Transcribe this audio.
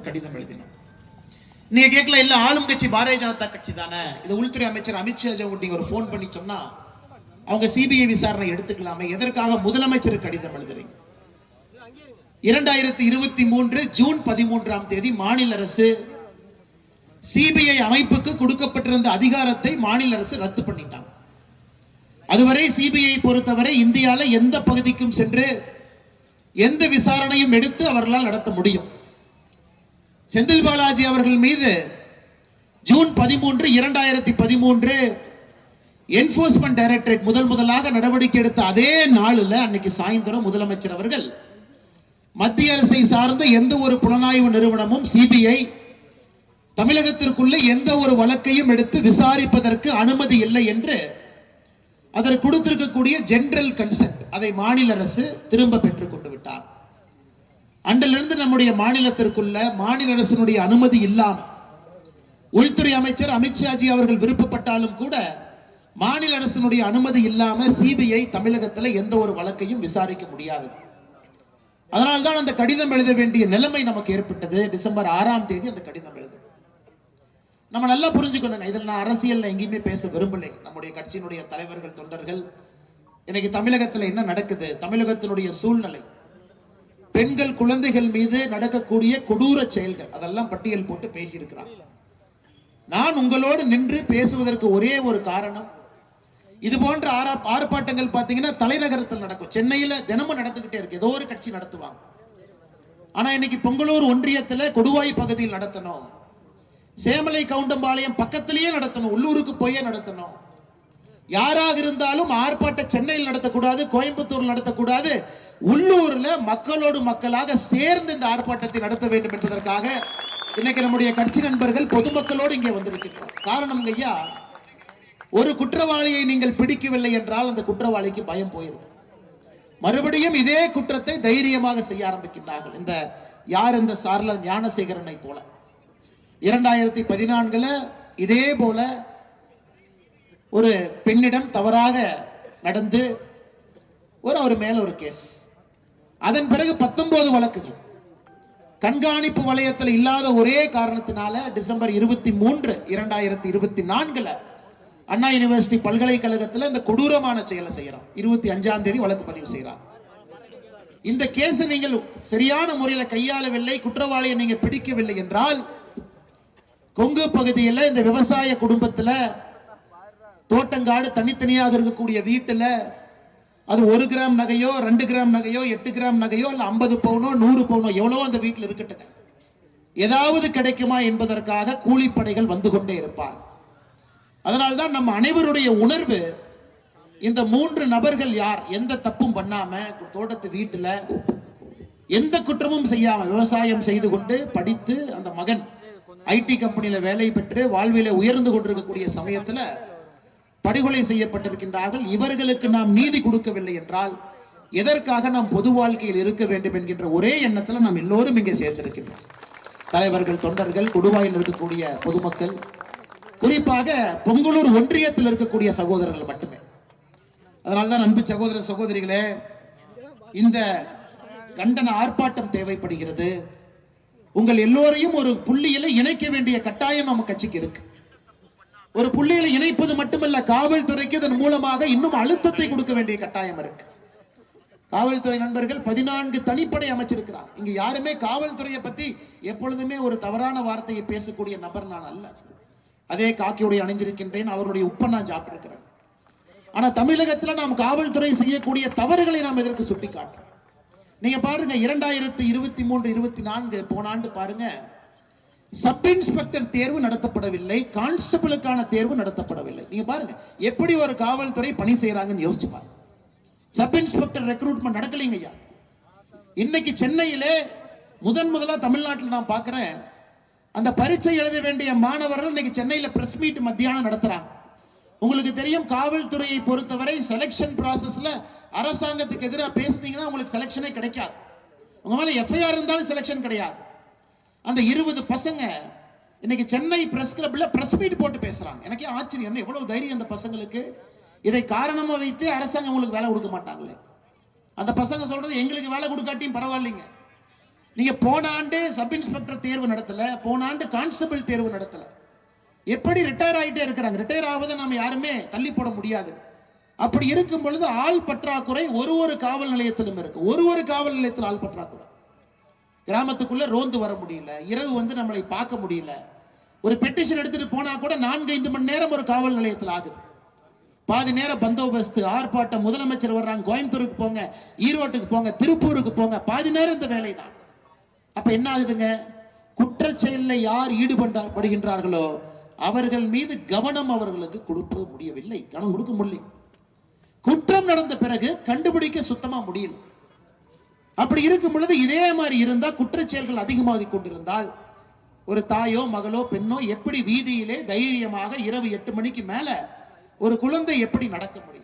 கடிதம் எழுதினோம். நீங்க கேட்கல, இல்ல ஆளும் கட்சி பாரதிய ஜனதா கட்சி தானே, இது உள்துறை அமைச்சர் அமித்ஷா நீங்க ஒரு போன் பண்ணி சொன்னா அவங்க சிபிஐ விசாரணை எடுத்துக்கலாமே, எதற்காக முதலமைச்சர் கடிதம் எழுதுறீங்க? 2023 ஜூன் 13 மாநில அரசு சிபிஐ அமைப்புக்கு கொடுக்கப்பட்டிருந்த அதிகாரத்தை மாநில அரசு ரத்து பண்ணிட்டாங்க. அதுவரை சிபிஐ பொறுத்தவரை இந்தியால எந்த பகுதிக்கும் சென்று எந்த விசாரணையும் எடுத்து அவர்களால் நடத்த முடியும். செந்தில் பாலாஜி அவர்கள் மீது ஜூன் 13, 2013 என்போர்ஸ்மென்ட் டைரக்டரேட் முதலாக நடவடிக்கை எடுத்த அதே நாளில் அன்னைக்கு சாயந்தரம் முதலமைச்சர் அவர்கள் மத்திய அரசை சார்ந்த எந்த ஒரு புலனாய்வு நிறுவனமும் சிபிஐ தமிழகத்திற்குள்ள எந்த ஒரு வழக்கையும் எடுத்து விசாரிப்பதற்கு அனுமதி இல்லை என்று அதற்கு கொடுத்திருக்கக்கூடிய ஜெனரல் கன்சென்ட் அதை மாநில அரசு திரும்ப பெற்றுக் கொண்டு விட்டார். அன்றிலிருந்து நம்முடைய மாநிலத்திற்குள்ள மாநில அரசினுடைய அனுமதி இல்லாமல் உள்துறை அமைச்சர் அமித்ஷாஜி அவர்கள் விருப்பப்பட்டாலும் கூட மாநில அரசினுடைய அனுமதி இல்லாமல் சிபிஐ தமிழகத்தில் எந்த ஒரு வழக்கையும் விசாரிக்க முடியாது. அதனால்தான் அந்த கடிதம் எழுத வேண்டிய நிலைமை நமக்கு ஏற்பட்டது. டிசம்பர் 6 அந்த கடிதம் எழுது. நம்ம நல்லா புரிஞ்சுக்கணுங்க, இதில் நான் அரசியல் எங்கேயுமே பேச விரும்பலை. நம்முடைய கட்சியினுடைய தலைவர்கள் தொண்டர்கள் இன்னைக்கு தமிழகத்தில் என்ன நடக்குது, தமிழகத்தினுடைய சூழ்நிலை, பெண்கள் குழந்தைகள் மீது நடக்கக்கூடிய கொடூர செயல்கள் அதெல்லாம் பட்டியல் போட்டு பேசியிருக்கிறார். நான் உங்களோடு நின்று பேசுவதற்கு ஒரே ஒரு காரணம், இது போன்ற ஆர்ப்பாட்டங்கள் பார்த்தீங்கன்னா தலைநகரத்தில் நடக்கும். சென்னையில் தினமும் நடந்துகிட்டே இருக்கு, ஏதோ ஒரு கட்சி நடத்துவாங்க. ஆனா இன்னைக்கு பொங்கலூர் ஒன்றியத்தில் கொடுவாய் பகுதியில் நடத்தணும், சேமலை கவுண்டம்பாளையம் பக்கத்திலேயே நடத்தணும், உள்ளூருக்கு போயே நடத்தணும். யாராக இருந்தாலும் ஆர்ப்பாட்ட சென்னையில் நடத்தக்கூடாது, கோயம்புத்தூர் நடத்தக்கூடாது, உள்ளூர்ல மக்களோடு மக்களாக சேர்ந்து இந்த ஆர்ப்பாட்டத்தை நடத்த வேண்டும் என்பதற்காக இன்னைக்கு நம்முடைய கட்சி நண்பர்கள் பொதுமக்களோடு இங்கே வந்திருக்கிறோம். காரணம் ஐயா, ஒரு குற்றவாளியை நீங்கள் பிடிக்கவில்லை என்றால் அந்த குற்றவாளிக்கு பயம் போயிருது, மறுபடியும் இதே குற்றத்தை தைரியமாக செய்ய ஆரம்பிக்கின்றார்கள். இந்த யார், இந்த சார்ல ஞானசேகரனை போல 2014 இதே போல ஒரு பெண்ணிடம் தவறாக நடந்து அவர் மேல ஒரு கேஸ், அதன் பிறகு 19 வழக்குகள் கண்காணிப்பு வளையத்தில் இல்லாத ஒரே காரணத்தினால டிசம்பர் 23, 2024 அண்ணா யூனிவர்சிட்டி பல்கலைக்கழகத்தில் இந்த கொடூரமான செயலை செய்யறான். 25 வழக்கு பதிவு செய்யறான். இந்த கேஸ் நீங்கள் சரியான முறையில் கையாளவில்லை, குற்றவாளியை நீங்க பிடிக்கவில்லை என்றால் கொங்கு பகுதியில் இந்த விவசாய குடும்பத்தில் தோட்டங்காடு தனித்தனியாக இருக்கக்கூடிய வீட்டில் அது 1 கிராம் நகையோ 2 கிராம் நகையோ 8 கிராம் நகையோ இல்ல 50 பவுனோ 100 பவுனோ எவ்வளோ அந்த வீட்டில் இருக்கட்டுங்க, ஏதாவது கிடைக்குமா என்பதற்காக கூலிப்படைகள் வந்து கொண்டே இருப்பார். அதனால்தான் நம்ம அனைவருடைய உணர்வு, இந்த 3 நபர்கள் யார், எந்த தப்பும் பண்ணாம தோட்டத்து வீட்டில் எந்த குற்றமும் செய்யாம விவசாயம் செய்து கொண்டு படித்து அந்த மகன் ஐடி கம்பெனியில வேலை பெற்று வாழ்வில உயர்ந்து கொண்டிருக்கக்கூடிய சமயத்தில் படுகொலை செய்யப்பட்டிருக்கின்றார்கள். இவர்களுக்கு நாம் நீதி கொடுக்கவில்லை என்றால் எதற்காக நாம் பொது வாழ்க்கையில் இருக்க வேண்டும் என்கின்ற ஒரே எண்ணத்தில் நாம் எல்லோரும் இங்கே சேர்ந்திருக்கின்றோம். தலைவர்கள், தொண்டர்கள், கொடுவாயில் இருக்கக்கூடிய பொதுமக்கள், குறிப்பாக பொங்கலூர் ஒன்றியத்தில் இருக்கக்கூடிய சகோதரர்கள் மட்டுமே. அதனால்தான் அன்பு சகோதர சகோதரிகளே, இந்த கண்டன ஆர்ப்பாட்டம் தேவைப்படுகிறது. உங்கள் எல்லோரையும் ஒரு புள்ளியில இணைக்க வேண்டிய கட்டாயம் நம்ம கட்சிக்கு இருக்கு. ஒரு புள்ளியில இணைப்பது மட்டுமல்ல, காவல்துறைக்கு இதன் மூலமாக இன்னும் அழுத்தத்தை கொடுக்க வேண்டிய கட்டாயம் இருக்கு. காவல்துறை நண்பர்கள் 14 தனிப்படை அமைச்சிருக்கிறார். இங்க யாருமே காவல்துறையை பத்தி எப்பொழுதுமே ஒரு தவறான வார்த்தையை பேசக்கூடிய நபர் நான் அல்ல. அதே காக்கியுடைய அணிந்திருக்கின்றேன், அவருடைய உப்பை நான் சாப்பிட்டிருக்கிறேன். ஆனா தமிழகத்தில் நாம் காவல்துறை செய்யக்கூடிய தவறுகளை நாம் எதற்கு சுட்டி காட்டுறோம்? நீங்க பாருங்க, 2023, 24 போன ஆண்டு பாருங்க, சப் இன்ஸ்பெக்டர் தேர்வு நடத்தப்படவில்லை, கான்ஸ்டபிளுக்கான தேர்வு நடத்தப்படவில்லை. நீங்க பாருங்க எப்படி ஒரு காவல்துறை பணி செய்யறாங்கன்னு யோசிச்சு பாருங்க. சப் இன்ஸ்பெக்டர் ரெக்ரூட்மெண்ட் நடக்கலைங்க ஐயா. இன்னைக்கு சென்னையிலே முதலா தமிழ்நாட்டில் நான் பார்க்கிறேன், அந்த பரீட்சை எழுத வேண்டிய மாணவர்கள் இன்னைக்கு சென்னையில் பிரஸ் மீட் மத்தியானம் நடத்துறாங்க. உங்களுக்கு தெரியும், காவல்துறையை பொறுத்தவரை செலக்ஷன் ப்ராசஸ்ல அரசாங்கத்துக்கு எதிராக பேசுனீங்கன்னா உங்களுக்கு செலக்ஷனே கிடைக்காது. உங்க மேல எஃப்ஐஆர் இருந்தாலும் செலக்ஷன் கிடையாது. அந்த 20 பசங்க இன்னைக்கு சென்னை பிரஸ் கிளப்ல பிரஸ் மீட் போட்டு பேசுறாங்க. எனக்கே ஆச்சரியம், என்ன எவ்வளவு தைரியம் அந்த பசங்களுக்கு. இதை காரணமா வைத்து அரசாங்கம் உங்களுக்கு வேலை கொடுக்க மாட்டாங்களே. அந்த பசங்க சொல்றது, எங்களுக்கு வேலை கொடுக்காட்டியும் பரவாயில்லைங்க, நீங்க போன ஆண்டு சப் இன்ஸ்பெக்டர் தேர்வு நடத்தல, போன ஆண்டு கான்ஸ்டபிள் தேர்வு நடத்தல. எப்படி ரிட்டையர் ஆகிட்டே இருக்கிறாங்க. ரிட்டையர் ஆவதை நாம யாருமே தள்ளி போட முடியாது. அப்படி இருக்கும் பொழுது ஆள் பற்றாக்குறை ஒரு காவல் நிலையத்திலும் இருக்கு. ஒரு காவல் நிலையத்தில் ஆள் பற்றாக்குறை. கிராமத்துக்குள்ள ரோந்து வர முடியல, இரவு நம்மளை பார்க்க முடியல. ஒரு பெட்டிஷன் எடுத்துட்டு போனா கூட 4-5 மணி நேரம் ஒரு காவல் நிலையத்தில் ஆகுது. பாதி நேரம் பந்தோபஸ்து, ஆர்ப்பாட்டம், முதலமைச்சர் வர்றாங்க, கோயம்புத்தூருக்கு போங்க, ஈரோட்டுக்கு போங்க, திருப்பூருக்கு போங்க, பாதி நேரம் இந்த வேலை தான். அப்ப என்ன ஆகுதுங்க, குற்றச்செயலில் யார் ஈடுபடுகின்றார்களோ அவர்கள் மீது கவனம் அவர்களுக்கு கொடுக்க முடியவில்லை, கவனம் கொடுக்க முடியல. குற்றம் நடந்த பிறகு கண்டுபிடிக்க சுத்தமா முடியல. அப்படி இருக்கும் பொழுது இதே மாதிரி இருந்தா, குற்றச்செயல்கள் அதிகமாகிக் கொண்டிருந்தால் ஒரு தாயோ மகளோ பெண்ணோ எப்படி வீதியிலே தைரியமாக இரவு 8 மணிக்கு மேல ஒரு குழந்தை எப்படி நடக்க முடியும்?